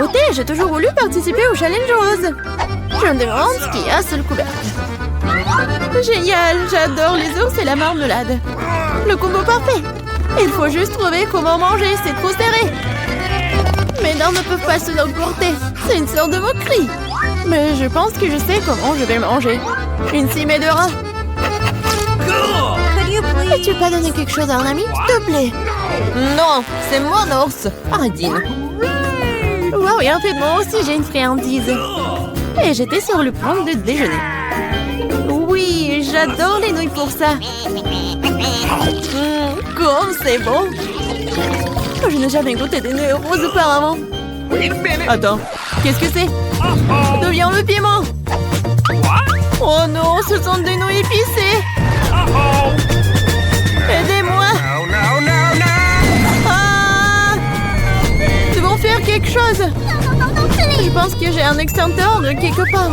beauté, j'ai toujours voulu participer au challenge rose. Je me demande ce qu'il y a sous le couvercle. Génial, j'adore les ours et la marmelade. Le combo parfait. Il faut juste trouver comment manger, c'est trop serré. Mes dents ne peuvent pas se l'emporter. C'est une sorte de moquerie. Mais je pense que je sais comment je vais le manger. Une cimée de rat. Peux-tu pas donner quelque chose à un ami, s'il te plaît? Non, c'est mon ours. Ardine. Wow, et en fait, moi aussi, j'ai une friandise. Et j'étais sur le point de déjeuner. Oui, j'adore les nouilles pour ça. Comme c'est bon. Je n'ai jamais goûté des nouilles roses auparavant. Attends, qu'est-ce que c'est? D'où vient le piment? Oh non, ce sont des nouilles épicées. Aidez-moi. Ah! Nous devons faire quelque chose. Je pense que j'ai un extincteur de quelque part.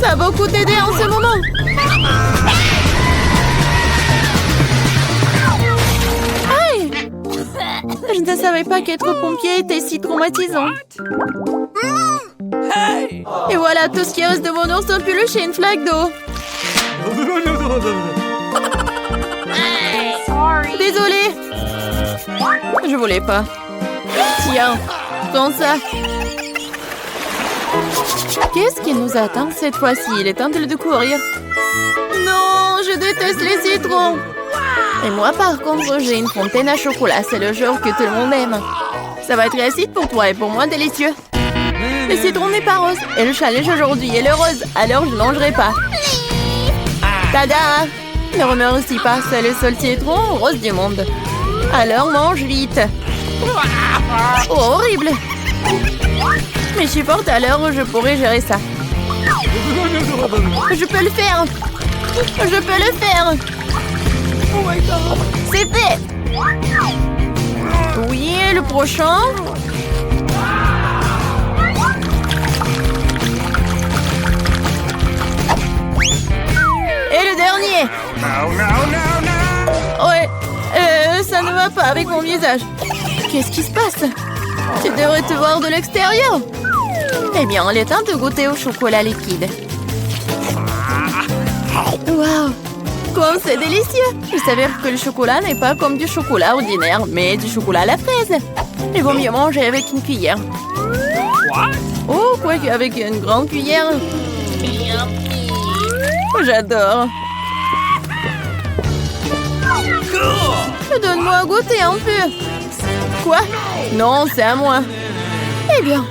Ça va beaucoup t'aider en ce moment. Aïe! Je ne savais pas qu'être pompier était si traumatisant. Et voilà, tout ce qui reste de mon ours en peluche et une flaque d'eau. Désolée. Je voulais pas. Tiens, prends ça. Qu'est-ce qui nous attend cette fois-ci? Il est temps de le découvrir. Non, je déteste les citrons. Et moi, par contre, j'ai une fontaine à chocolat. C'est le genre que tout le monde aime. Ça va être acide pour toi et pour moi délicieux. Le citron n'est pas rose. Et le challenge aujourd'hui est le rose. Alors je ne mangerai pas. Tada! Ne remercie pas. C'est le seul citron rose du monde. Alors mange vite. Oh, horrible. Mais je supporte, alors je pourrais gérer ça. Je peux le faire. Je peux le faire. C'est fait. Oui, le prochain. Et le dernier. Ouais, ça ne va pas avec mon visage. Qu'est-ce qui se passe? Tu devrais te voir de l'extérieur. Eh bien, il est temps de goûter au chocolat liquide. Waouh! Comme c'est délicieux! Il s'avère que le chocolat n'est pas comme du chocolat ordinaire, mais du chocolat à la fraise. Il vaut mieux manger avec une cuillère. Oh, quoi qu'avec une grande cuillère. J'adore. Donne-moi à goûter un peu. Quoi? Non, c'est à moi. Eh bien,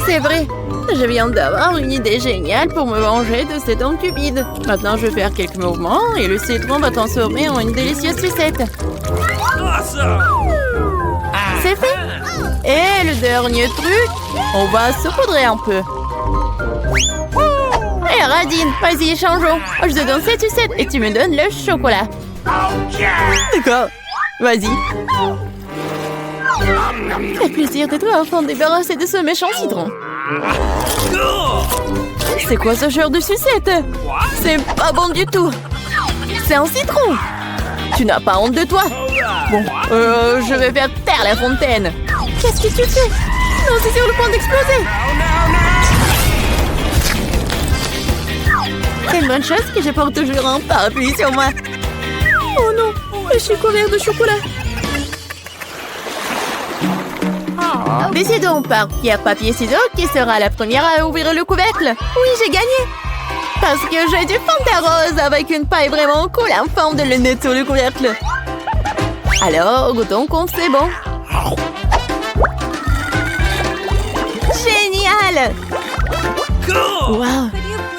c'est vrai. Je viens d'avoir une idée géniale pour me venger de cet homme cupide. Maintenant, je vais faire quelques mouvements et le citron va transformer en une délicieuse sucette. C'est fait. Et le dernier truc, on va saupoudrer un peu. Hé, Radine, vas-y, échangeons. Je te donne cette sucette et tu me donnes le chocolat. D'accord, vas-y. Quel plaisir d'être enfin débarrassé de ce méchant citron. C'est quoi ce genre de sucette? C'est pas bon du tout. C'est un citron. Tu n'as pas honte de toi? Bon, je vais faire taire la fontaine. Qu'est-ce que tu fais? Non, c'est sur le point d'exploser. C'est une bonne chose que je porte toujours un parapluie sur moi. Oh non, je suis couvert de chocolat. Décidons par pierre, papier, ciseaux qui sera la première à ouvrir le couvercle. Oui, j'ai gagné. Parce que j'ai du Fanta rose avec une paille vraiment cool en forme de lunette sur le couvercle. Alors, goûtons comme c'est bon. Génial! Waouh!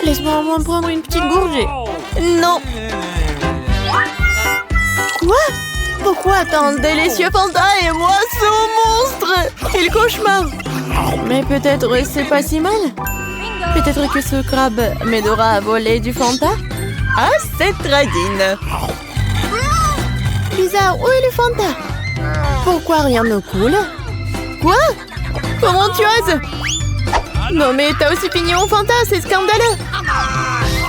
Laisse-moi au moins prendre une petite gorgée. Non! Quoi? Pourquoi tant de délicieux Fanta et moi ce monstre? Quel cauchemar! Mais peut-être c'est pas si mal. Peut-être que ce crabe m'aidera à voler du Fanta? Ah, c'est Radine! Bizarre, où est le Fanta? Pourquoi rien ne coule? Quoi? Comment tu oses? Non mais t'as aussi fini mon Fanta, c'est scandaleux!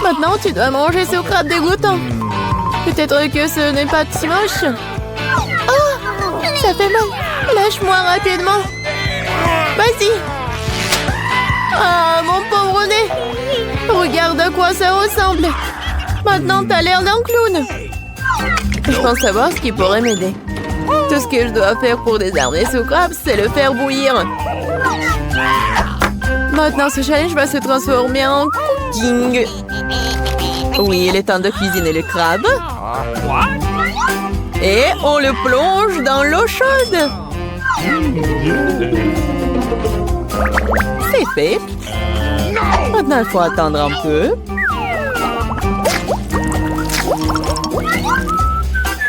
Maintenant tu dois manger ce crabe dégoûtant. Peut-être que ce n'est pas si moche. Oh, ça fait mal. Lâche-moi rapidement. Vas-y, Ah, mon pauvre nez! Regarde à quoi ça ressemble! Maintenant, t'as l'air d'un clown! Je pense savoir ce qui pourrait m'aider. Tout ce que je dois faire pour désarmer ce crabe, c'est le faire bouillir. Maintenant, ce challenge va se transformer en cooking. Oui, il est temps de cuisiner le crabe. Et on le plonge dans l'eau chaude. C'est fait. Maintenant, il faut attendre un peu.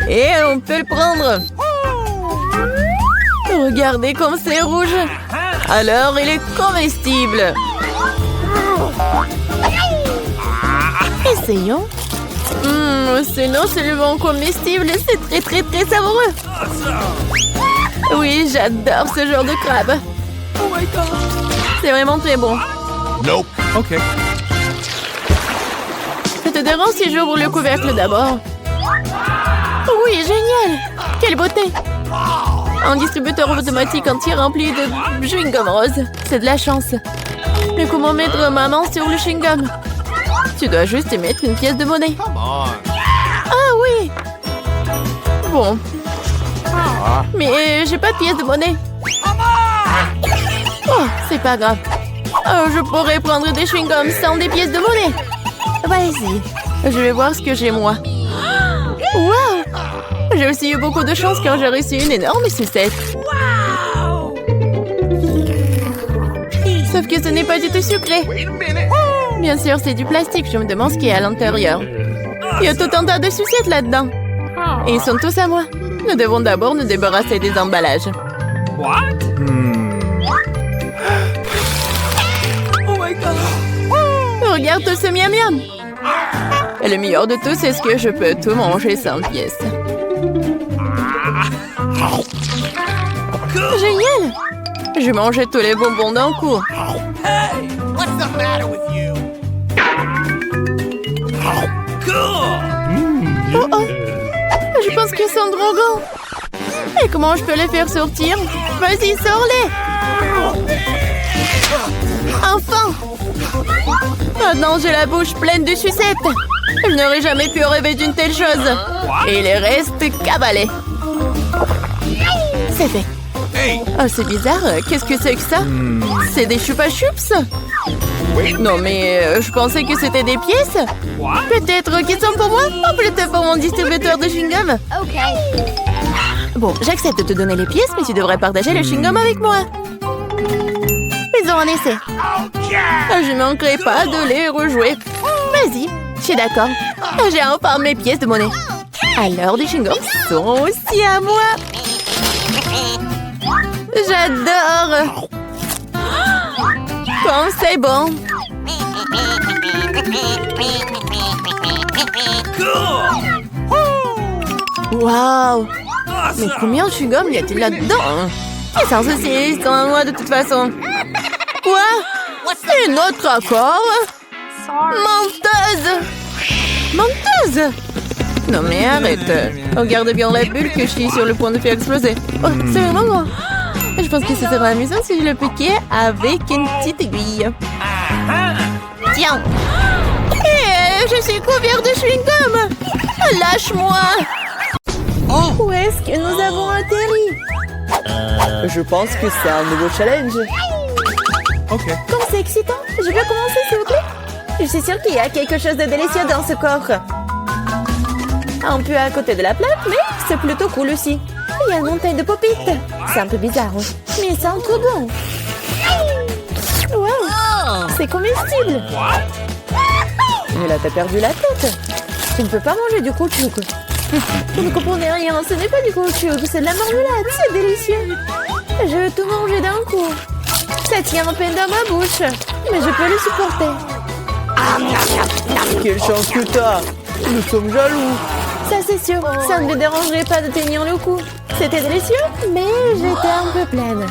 Et on peut le prendre. Regardez comme c'est rouge. Alors, il est comestible. Essayons. C'est non seulement comestible, c'est très savoureux. Oui, j'adore ce genre de crabe. Oh my god. C'est vraiment très bon. Nope. OK. Ça te dérange si j'ouvre le couvercle d'abord? Oui, génial. Quelle beauté. Un distributeur automatique entier rempli de chewing-gum rose. C'est de la chance. Mais comment mettre ma main sur le chewing-gum? Tu dois juste y mettre une pièce de monnaie. Ah oui. Bon. Mais j'ai pas de pièce de monnaie. Oh, c'est pas grave. Oh, je pourrais prendre des chewing-gums sans des pièces de monnaie. Vas-y. Je vais voir ce que j'ai moi. Wow! J'ai aussi eu beaucoup de chance quand j'ai reçu une énorme sucette. Sauf que ce n'est pas du tout sucré. Bien sûr, c'est du plastique. Je me demande ce qu'il y a à l'intérieur. Il y a tout un tas de sucettes là-dedans. Et ils sont tous à moi. Nous devons d'abord nous débarrasser des emballages. Oh my god! Regarde tout ce miam-miam. Et le meilleur de tout, c'est ce que je peux tout manger sans pièces. Génial! Je mangeais tous les bonbons d'un coup. Hey, what's the matter with you? Oh oh! Je pense qu'ils sont drogants. Et comment je peux les faire sortir? Vas-y, sors-les! Enfin! Maintenant, j'ai la bouche pleine de sucettes. Je n'aurais jamais pu rêver d'une telle chose. Et il reste cabalé. C'est fait. Oh, c'est bizarre. Qu'est-ce que c'est que ça? C'est des chupa-chups? Non, mais je pensais que c'était des pièces. Peut-être qu'ils sont pour moi? Ou peut-être pour mon distributeur de chewing-gum? Bon, j'accepte de te donner les pièces, mais tu devrais partager le chewing-gum avec moi. Faisons un essai. Je ne manquerai pas de les rejouer. Vas-y, je suis d'accord. J'ai enfin mes pièces de monnaie. Alors, les chewing-gums sont aussi à moi. J'adore. Comme c'est bon. Waouh. Mais combien de chewing-gum y a-t-il là-dedans? Et sans ceci, ils sont à moi de toute façon. Quoi? Une autre accord? Menteuse! Menteuse! Non mais arrête. Regarde bien la bulle que je suis sur le point de faire exploser. Oh, c'est vraiment grand. Je pense que ce sera amusant si je le piquais avec une petite aiguille. Tiens! Et je suis couvert de chewing-gum! Lâche-moi! Où est-ce que nous avons atterri? Je pense que c'est un nouveau challenge. OK. Comme c'est excitant! Je peux commencer, s'il vous plaît? Je suis sûre qu'il y a quelque chose de délicieux dans ce corps. Un peu à côté de la plaque, mais c'est plutôt cool aussi. Il y a une montagne de pop-it. C'est un peu bizarre, mais ça sent trop bon. Wow! C'est comestible. Mais là, t'as perdu la tête. Tu ne peux pas manger du caoutchouc. Vous ne comprenez rien, ce n'est pas du caoutchouc, c'est de la marmelade, c'est délicieux. Je veux tout manger d'un coup. Ça tient à peine dans ma bouche, mais je peux le supporter. Quelle chance que t'as! Nous sommes jaloux! Ça c'est sûr, ça ne me dérangerait pas de tenir le coup. C'était délicieux, mais j'étais un peu pleine.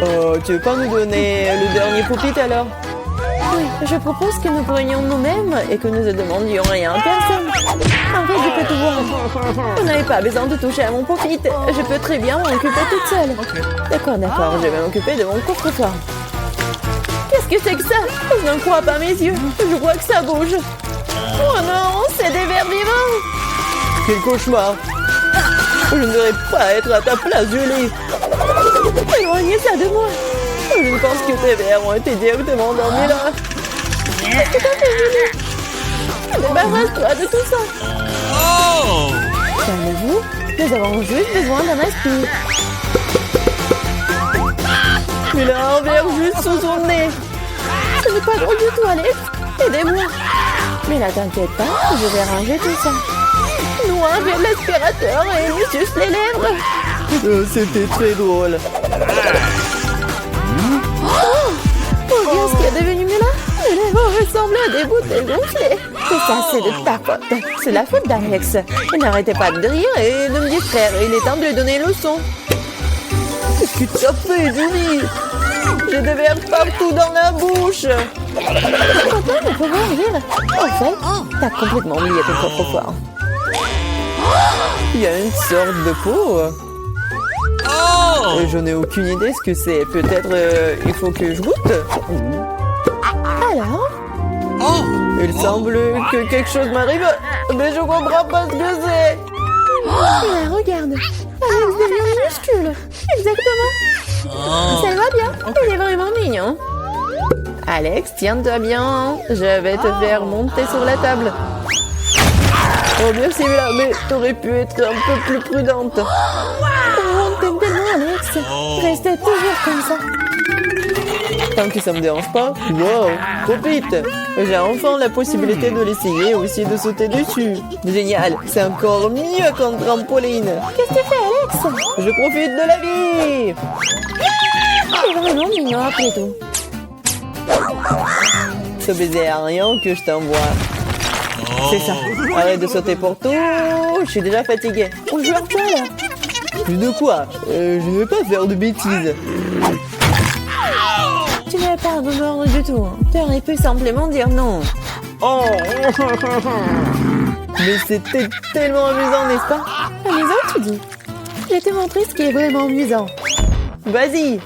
Oh, tu veux pas nous donner le dernier pop-it alors? Oui, je propose que nous prenions nous-mêmes et que nous ne demandions rien à personne. En fait, je peux tout voir. Vous n'avez pas besoin de toucher à mon pop-it. Je peux très bien m'en occuper toute seule. D'accord, je vais m'occuper de mon coffre-fort. Qu'est-ce que c'est que ça? Je n'en crois pas mes yeux. Je vois que ça bouge. Oh non, c'est des vers vivants. Quel cauchemar! Je ne devrais pas être à ta place, Julie! Éloignez ça de moi. Je ne pense que tes vers ont été directement endormis là! Qu'est-ce que t'as fait, Julie? Débarrasse-toi de tout ça. Oh! Calmez-vous. Nous avons juste besoin d'un aspire. Il a un verre juste sous son nez! Ce n'est pas drôle du tout, Alex. Aidez-moi. Mais là, t'inquiète pas, je vais ranger tout ça. Nous, avec l'aspirateur et lui suce les lèvres. C'était très drôle! Oh, bien ce qui est devenu mieux là. Les lèvres ressemblent à des bouteilles gonflées. Tout ça, c'est de ta faute. C'est la faute d'Alex. Il n'arrêtait pas de rire et de me distraire. Il est temps de lui donner une leçon. Qu'est-ce que tu as fait, Julie? J'ai des vers partout dans la bouche! Pourquoi ne peut pas rire? En fait, t'as complètement oublié tes propres poires. Il y a une sorte de peau. Oh! Et je n'ai aucune idée ce que c'est. Peut-être il faut que je goûte. Alors? Oh! Il semble que quelque chose m'arrive, mais je comprends pas ce que c'est. Là, regarde. Alex devient minuscule. Exactement. Ça va bien. Il est vraiment mignon. Alex, tiens-toi bien. Je vais te faire monter sur la table. Oh merci, mais t'aurais pu être un peu plus prudente. Oh, t'aimes tellement, Alex. Restez toujours comme ça. Tant que ça me dérange pas. Wow, profite. J'ai enfin la possibilité de l'essayer et aussi de sauter dessus. Génial, c'est encore mieux qu'un trampoline. Qu'est-ce que tu fais, Alex? Je profite de la vie. C'est vraiment mignon après tout. Ce baiser aérien que je t'envoie. C'est ça. Arrête de sauter pour tout. Je suis déjà fatiguée. On joue à quoi, là? Plus de quoi? Je ne vais pas faire de bêtises. Tu n'avais pas à me mordre du tout. Tu aurais pu simplement dire non. Oh. Mais c'était tellement amusant, n'est-ce pas? Amusant, tu dis? Je vais te montrer ce qui est vraiment amusant. Vas-y.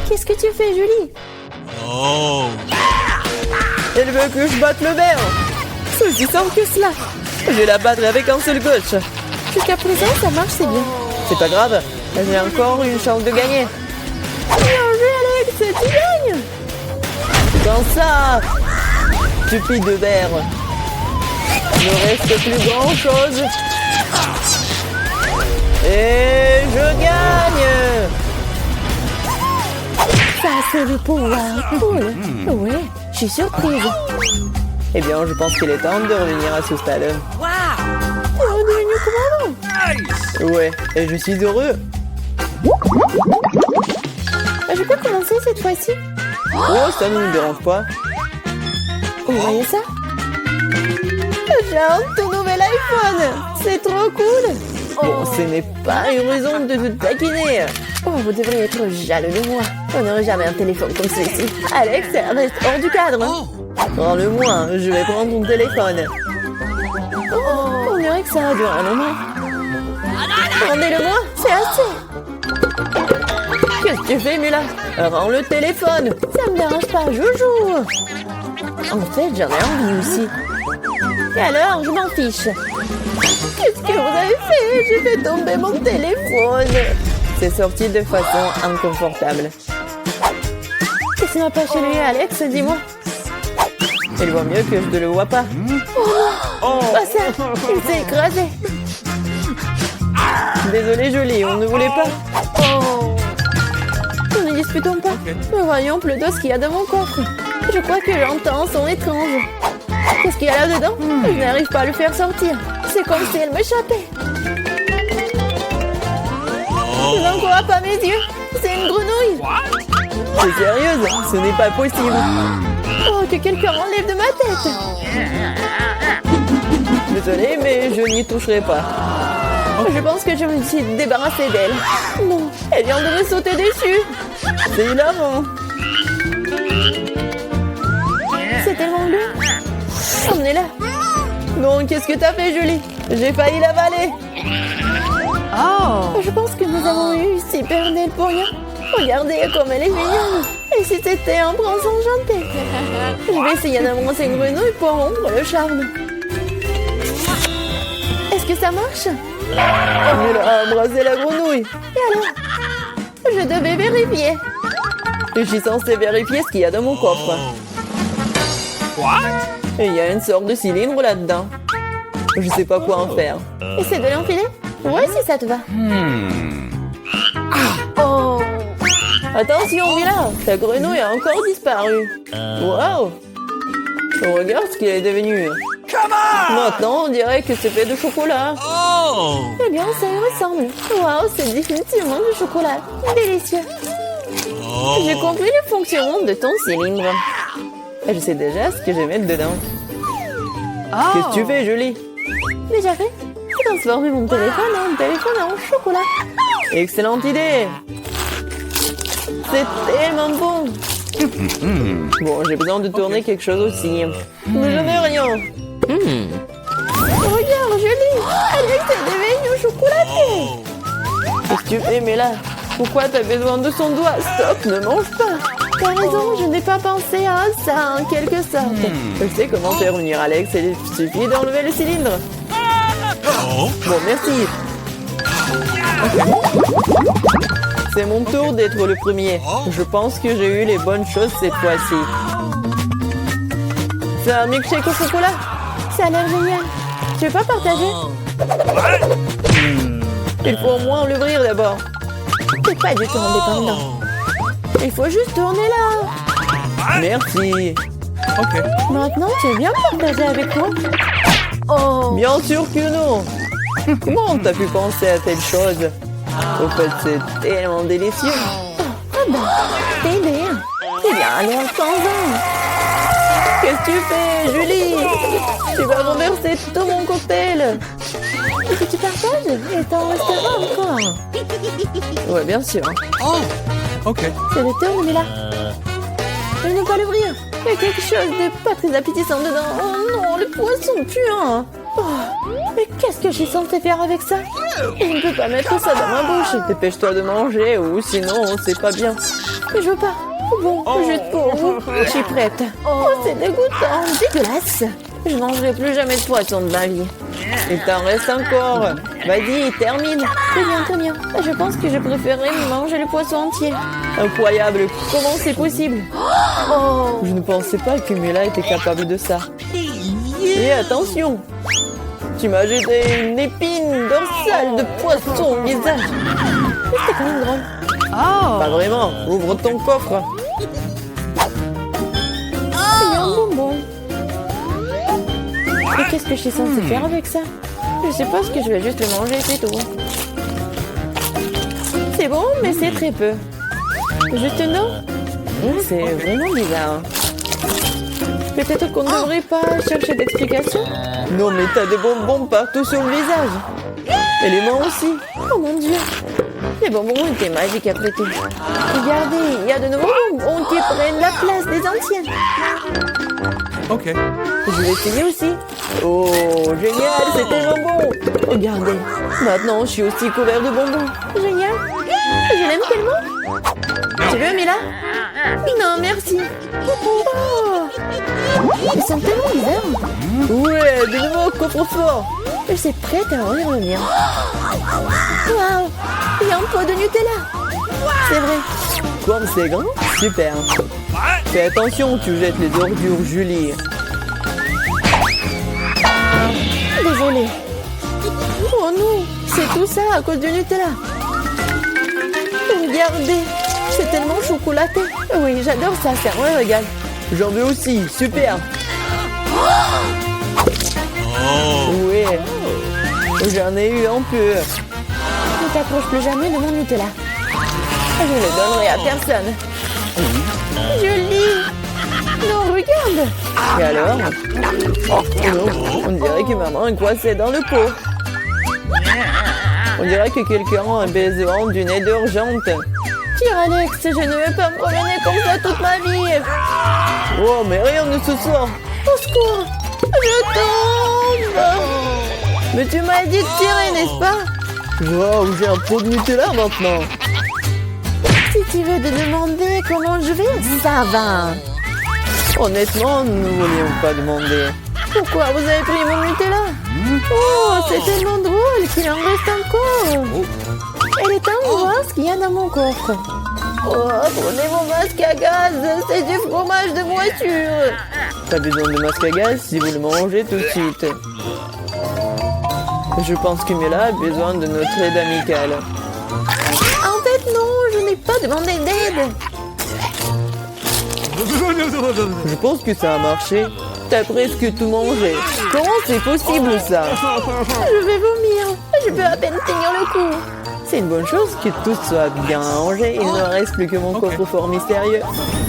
Qu'est-ce que tu fais, Julie? Oh! Elle veut que je batte le verre. C'est aussi simple que cela. Je vais la battre avec un seul coach. Jusqu'à présent, ça marche, c'est bien. C'est pas grave. J'ai encore une chance de gagner. Bien joué, Alex, tu gagnes. Dans ça, stupide de verre. Il ne reste plus grand chose. Et je gagne. Ça, c'est le pouvoir. Cool. Ouais, je suis surprise. Eh bien, je pense qu'il est temps de revenir à ce stade. Tu es redevenu commandant. Nice! Ouais, et je suis heureux. Je peux commencer cette fois-ci? Oh, ça ne me dérange pas. Vous voyez ça? J'ai un tout nouvel iPhone. C'est trop cool. Bon, ce n'est pas une raison de te taquiner. Oh, vous devriez être jaloux de moi. On n'aurait jamais un téléphone comme celui-ci. Alex, reste hors du cadre. Rends-le-moi, je vais prendre ton téléphone. Oh, on dirait que ça a duré un moment. Rendez-le-moi, c'est assez. Qu'est-ce que tu fais, Mila? Rends le téléphone. Ça me dérange pas, joujou. En fait, j'en ai envie aussi. Et alors, je m'en fiche. Qu'est-ce que vous avez fait? J'ai fait tomber mon téléphone. C'est sorti de façon inconfortable. Qu'est-ce qui m'a pas chez lui, Alex? Dis-moi. Il vaut mieux que je ne le vois pas. Oh, pas ça. Il s'est écrasé. Désolé, Jolie, on ne voulait pas. Oh. Ne disputons pas. Mais voyons plutôt ce qu'il y a dans mon coffre. Je crois que j'entends un son étrange. Qu'est-ce qu'il y a là-dedans? Je n'arrive pas à le faire sortir. C'est comme si elle m'échappait. Je n'en crois pas mes yeux. C'est une grenouille. T'es sérieuse? Ce n'est pas possible. Oh, que quelqu'un enlève de ma tête. Désolé, mais je n'y toucherai pas. Je pense que je me suis débarrassée d'elle. Non, elle vient de me sauter dessus. C'est hilarant. C'est tellement bleu. Emmenez-la. Non, qu'est-ce que t'as fait, Julie? J'ai failli l'avaler. Je pense que nous avons eu super Ned pour rien. Regardez comme elle est mignonne. Et si c'était un prince enchanté? Je vais essayer d'embrasser une grenouille pour rompre le charme. Est-ce que ça marche? Il a embrassé la grenouille. Et alors? Je devais vérifier. Je suis censée vérifier ce qu'il y a dans mon coffre. What? Et il y a une sorte de cylindre là-dedans. Je sais pas quoi en faire. Essaie de l'enfiler? Ouais, si ça te va. Oh! Attention, Mila, ta grenouille a encore disparu. Waouh! Regarde ce qu'il est devenu. Maintenant, on dirait que c'est fait de chocolat. Oh! Eh bien, ça y ressemble. Waouh, c'est définitivement du chocolat. Délicieux. Oh! J'ai compris le fonctionnement de ton cylindre. Et je sais déjà ce que je vais mettre dedans. Qu'est-ce que tu fais, Julie? Déjà fait? Transformer mon téléphone en chocolat. Excellente idée! C'est tellement bon! Bon, j'ai besoin de tourner quelque chose aussi. Mais je n'ai rien. Regarde, Julie! Alex est devenu chocolaté! Oh! Qu'est-ce que tu fais, Mila? Pourquoi t'as besoin de son doigt? Stop, ne mange pas! T'as raison, je n'ai pas pensé à ça en quelque sorte. Je sais comment faire revenir Alex, il suffit d'enlever le cylindre. Oh! Bon, merci. C'est mon tour d'être le premier. Je pense que j'ai eu les bonnes choses cette fois-ci. C'est un milkshake au chocolat? Ça a l'air génial. Tu veux pas partager? Il faut au moins l'ouvrir d'abord. T'es pas du tout indépendant. Il faut juste tourner là. Merci. Ok. Maintenant, tu veux bien partager avec moi? Oh! Bien sûr que non. Comment t'as pu penser à telle chose? Au fait, c'est tellement délicieux. Ah ben, t'es bien. Eh bien, alors, t'en Qu'est-ce que tu fais, Julie? Tu vas renverser tout mon cocktail. Est-ce que tu partages? Et t'en resteras encore. Ouais, bien sûr. Oh! Ok. C'est le tour, Mila. Je ne peux pas l'ouvrir. Il y a quelque chose de pas très appétissant dedans. Oh non, le poisson puant. Oh, mais qu'est-ce que je suis censée faire avec ça? Je ne peux pas mettre ça dans ma bouche. Dépêche-toi de manger ou sinon, c'est pas bien. Mais je veux pas. Bon, juste pour vous, je suis prête. Oh, c'est dégoûtant, dégueulasse. Je mangerai plus jamais de poisson de ma vie. Il t'en reste encore. Vas-y, termine. Très bien. Je pense que je préférerais manger le poisson entier. Incroyable. Comment c'est possible? Oh! Je ne pensais pas que Mila était capable de ça. Et attention, tu m'as jeté une épine dorsale de poisson au visage. C'était quand même drôle. Pas vraiment. Ouvre ton coffre. Il y a un bonbon. Et qu'est-ce que je suis censée faire avec ça? Je suppose que je vais juste le manger, c'est tout. C'est bon, mais c'est très peu. Juste une eau? C'est vraiment bizarre. Peut-être qu'on ne devrait pas chercher d'explications? Non, mais t'as des bonbons partout sur le visage. Et les mains aussi. Oh mon Dieu! Les bonbons étaient magiques après tout. Regardez, il y a de nouveaux bonbons qui prennent la place des anciens. Ok. Je vais essayer aussi. Oh, génial, c'est tellement bon. Regardez, maintenant je suis aussi couvert de bonbons. Génial! Je l'aime tellement! Tu veux, Mila? Non, merci. Oh. Ils sont tellement bizarres. Ouais, de nouveau coffre-fort. Je suis prête à ouvrir le mien. Waouh! Il y a un pot de Nutella. C'est vrai. Comme c'est grand, super. Fais attention, tu jettes les ordures, Julie. Désolée. Oh non, c'est tout ça à cause du Nutella. Regardez, c'est tellement chocolaté. Oui, j'adore ça, c'est un régal. J'en veux aussi, super. Oh! Ouais, j'en ai eu un peu. Ne t'approche plus jamais de mon Nutella. Je ne le donnerai à personne. Julie! Non, regarde! Et alors? Oh non, on dirait que maman est coincée dans le pot. On dirait que quelqu'un a besoin d'une aide urgente. Tire, Alex, je ne vais pas me promener comme ça toute ma vie. Oh, mais rien ne se sort. Au secours! Je tombe! Mais tu m'as dit de tirer, n'est-ce pas? Wow, j'ai un pot de Nutella maintenant. Si Si tu veux te demander comment je vais, ça va. Honnêtement, nous ne voulions pas demander. Pourquoi vous avez pris mon Nutella? Oh, c'est tellement drôle qu'il en reste encore. Il est temps de voir ce qu'il y a dans mon coffre. Oh, prenez mon masque à gaz, c'est du fromage de voiture. Pas besoin de masque à gaz si vous le mangez tout de suite. Je pense que Mila a besoin de notre aide amicale. En fait, non, je n'ai pas demandé d'aide. Je pense que ça a marché. T'as presque tout mangé. Comment c'est possible ça? Je vais vomir. Je peux à peine tenir le coup. C'est une bonne chose que tout soit bien rangé. Il ne reste plus que mon coffre-fort mystérieux.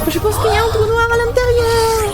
Je pense qu'il y a un trou noir à l'intérieur.